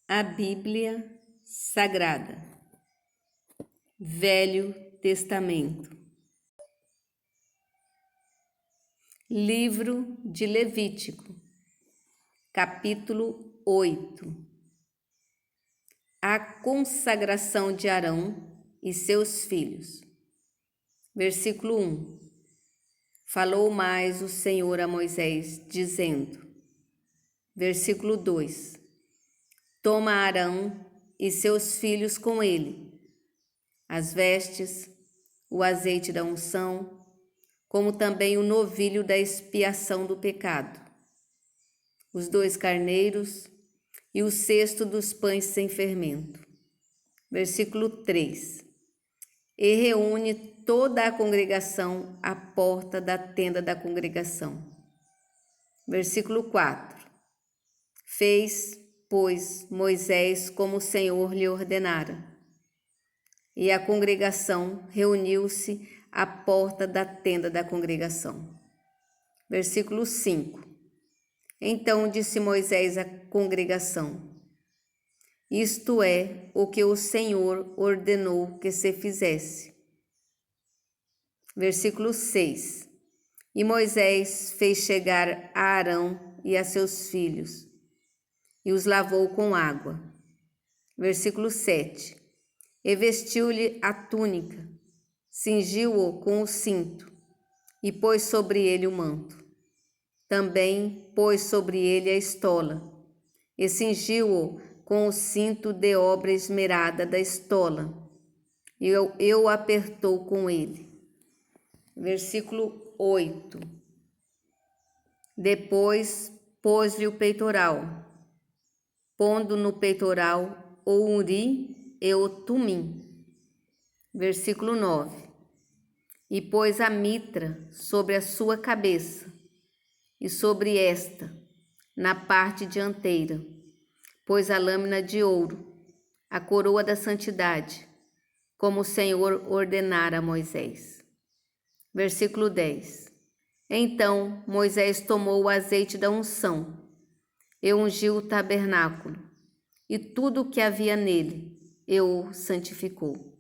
A Bíblia Sagrada, Velho Testamento, Livro de Levítico, capítulo 8. A consagração de Arão e seus filhos. Versículo 1. Falou mais o Senhor a Moisés, dizendo. Versículo 2. Toma Arão e seus filhos com ele, as vestes, o azeite da unção, como também o novilho da expiação do pecado, os 2 carneiros e o cesto dos pães sem fermento. Versículo 3. E reúne toda a congregação à porta da tenda da congregação. Versículo 4. Fez, pois, Moisés como o Senhor lhe ordenara. E a congregação reuniu-se à porta da tenda da congregação. Versículo 5. Então disse Moisés à congregação: Isto é o que o Senhor ordenou que se fizesse. Versículo 6. E Moisés fez chegar a Arão e a seus filhos, e os lavou com água. Versículo 7. E vestiu-lhe a túnica, cingiu-o com o cinto, e pôs sobre ele o manto. Também pôs sobre ele a estola, e cingiu-o com o cinto de obra esmerada da estola, e o apertou com ele. Versículo 8. Depois pôs-lhe o peitoral, pondo no peitoral o uri e o tumim. Versículo 9. E pôs a mitra sobre a sua cabeça, e sobre esta, na parte dianteira, pôs a lâmina de ouro, a coroa da santidade, como o Senhor ordenara a Moisés. Versículo 10. Então Moisés tomou o azeite da unção, e ungiu o tabernáculo, e tudo o que havia nele, e o santificou.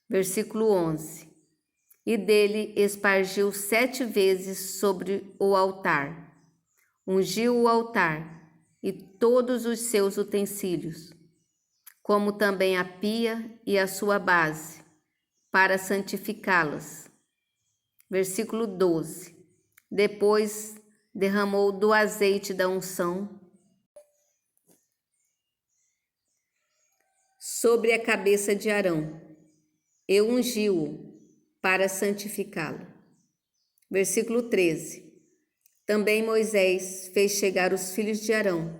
Versículo 11. E dele espargiu 7 vezes sobre o altar, ungiu o altar e todos os seus utensílios, como também a pia e a sua base, para santificá-las. Versículo 12. Depois derramou do azeite da unção sobre a cabeça de Arão, e ungiu-o para santificá-lo. Versículo 13. Também Moisés fez chegar os filhos de Arão,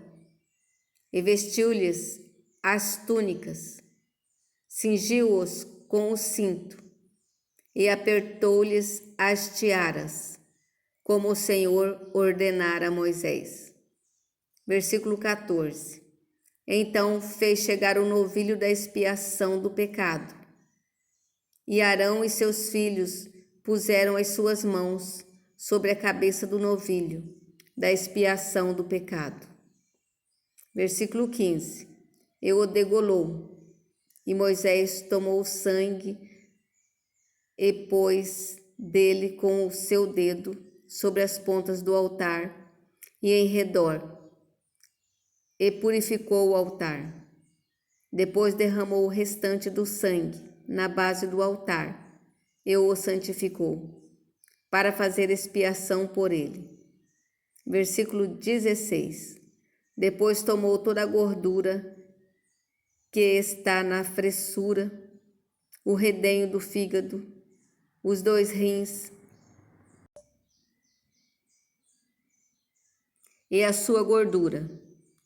e vestiu-lhes as túnicas, cingiu-os com o cinto, e apertou-lhes as tiaras, como o Senhor ordenara a Moisés. Versículo 14. Então fez chegar o novilho da expiação do pecado, e Arão e seus filhos puseram as suas mãos sobre a cabeça do novilho da expiação do pecado. Versículo 15. E o degolou, e Moisés tomou o sangue e pôs dele com o seu dedo sobre as pontas do altar e em redor, e purificou o altar. Depois derramou o restante do sangue na base do altar e o santificou, para fazer expiação por ele. Versículo 16. Depois tomou toda a gordura que está na fressura, o redenho do fígado, os 2 rins e a sua gordura,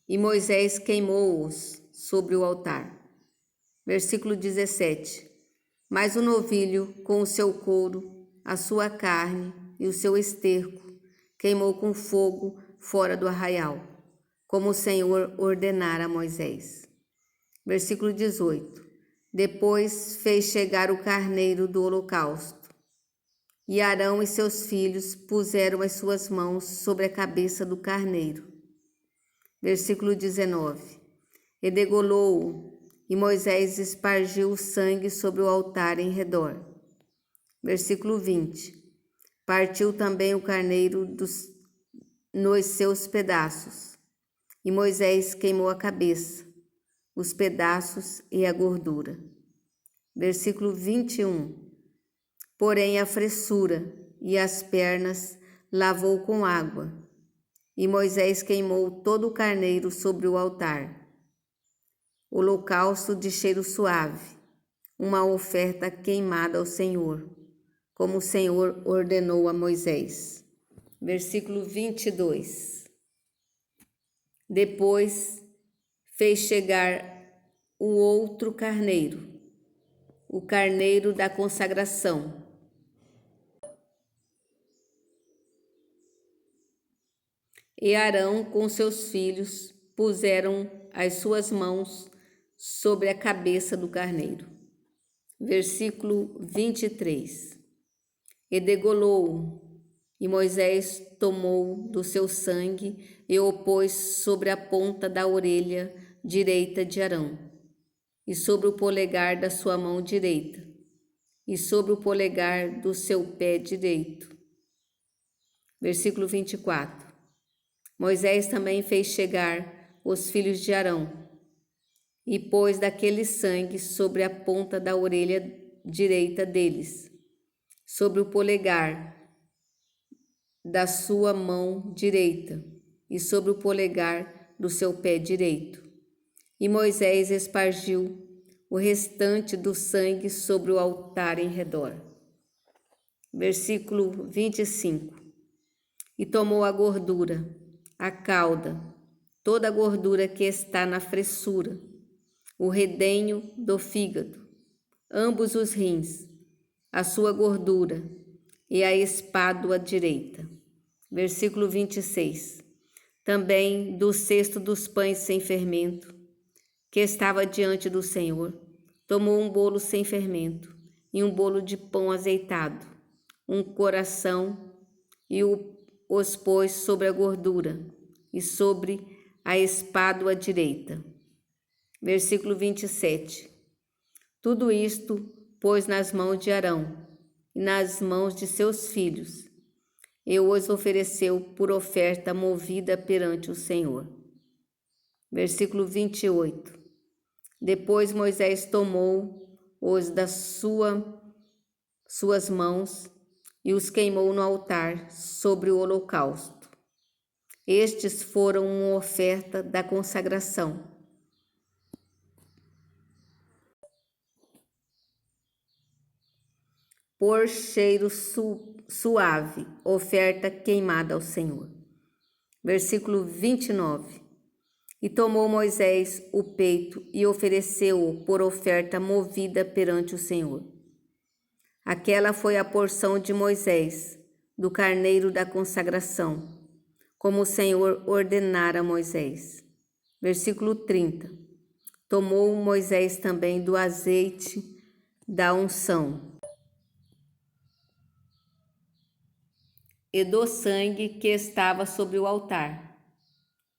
e Moisés queimou-os sobre o altar. Versículo 17. Mas o novilho, com o seu couro, a sua carne e o seu esterco, queimou com fogo fora do arraial, como o Senhor ordenara a Moisés. Versículo 18. Depois fez chegar o carneiro do holocausto, e Arão e seus filhos puseram as suas mãos sobre a cabeça do carneiro. Versículo 19. e degolou-o, e Moisés espargiu o sangue sobre o altar em redor. Versículo 20. Partiu também o carneiro nos seus pedaços, e Moisés queimou a cabeça, os pedaços e a gordura. Versículo 21. Porém a fressura e as pernas lavou com água, e Moisés queimou todo o carneiro sobre o altar. Holocausto de cheiro suave, uma oferta queimada ao Senhor, como o Senhor ordenou a Moisés. Versículo 22. Depois fez chegar o outro carneiro, o carneiro da consagração. E Arão com seus filhos puseram as suas mãos sobre a cabeça do carneiro. Versículo 23. E degolou-o, e Moisés tomou do seu sangue e o pôs sobre a ponta da orelha direita de Arão, e sobre o polegar da sua mão direita, e sobre o polegar do seu pé direito. Versículo 24. Moisés também fez chegar os filhos de Arão, e pôs daquele sangue sobre a ponta da orelha direita deles, sobre o polegar da sua mão direita, e sobre o polegar do seu pé direito. E Moisés espargiu o restante do sangue sobre o altar em redor. Versículo 25. E tomou a gordura, a cauda, toda a gordura que está na fressura, o redenho do fígado, ambos os rins, a sua gordura e a espádua direita. Versículo 26. Também do cesto dos pães sem fermento, que estava diante do Senhor, tomou um bolo sem fermento e um bolo de pão azeitado, um coração, e os pôs sobre a gordura e sobre a espádua direita. Versículo 27. Tudo isto pôs nas mãos de Arão e nas mãos de seus filhos, e os ofereceu por oferta movida perante o Senhor. Versículo 28. Depois Moisés tomou-os das suas mãos e os queimou no altar sobre o holocausto. Estes foram uma oferta da consagração. Por cheiro suave, oferta queimada ao Senhor. Versículo 29. E tomou Moisés o peito e ofereceu-o por oferta movida perante o Senhor. Aquela foi a porção de Moisés, do carneiro da consagração, como o Senhor ordenara a Moisés. Versículo 30. Tomou Moisés também do azeite da unção e do sangue que estava sobre o altar,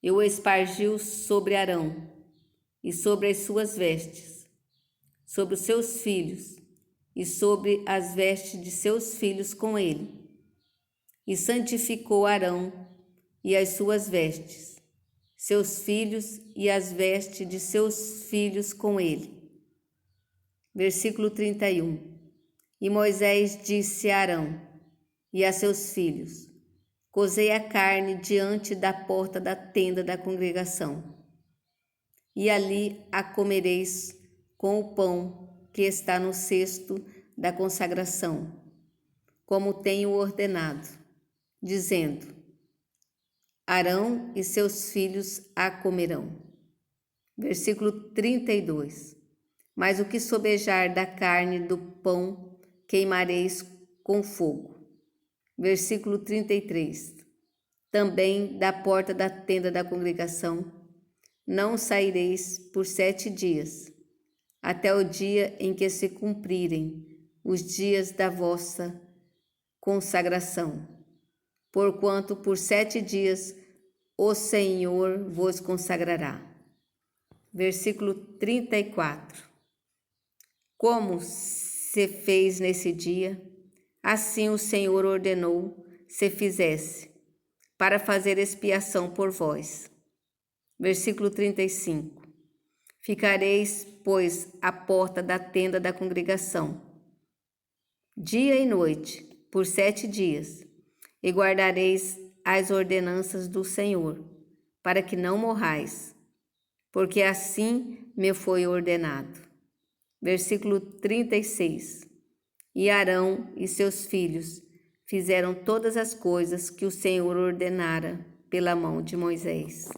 e o espargiu sobre Arão e sobre as suas vestes, sobre os seus filhos e sobre as vestes de seus filhos com ele, e santificou Arão e as suas vestes, seus filhos e as vestes de seus filhos com ele. Versículo 31. E Moisés disse a Arão e a seus filhos: cozei a carne diante da porta da tenda da congregação, e ali a comereis com o pão que está no cesto da consagração, como tenho ordenado, dizendo: Arão e seus filhos a comerão. Versículo 32. Mas o que sobejar da carne do pão queimareis com fogo. Versículo 33. Também da porta da tenda da congregação não saireis por 7 dias, até o dia em que se cumprirem os dias da vossa consagração, porquanto por 7 dias o Senhor vos consagrará. Versículo 34. Como se fez nesse dia, assim o Senhor ordenou se fizesse, para fazer expiação por vós. Versículo 35. Ficareis, pois, à porta da tenda da congregação, dia e noite, por 7 dias, e guardareis as ordenanças do Senhor, para que não morrais, porque assim me foi ordenado. Versículo 36. E Arão e seus filhos fizeram todas as coisas que o Senhor ordenara pela mão de Moisés.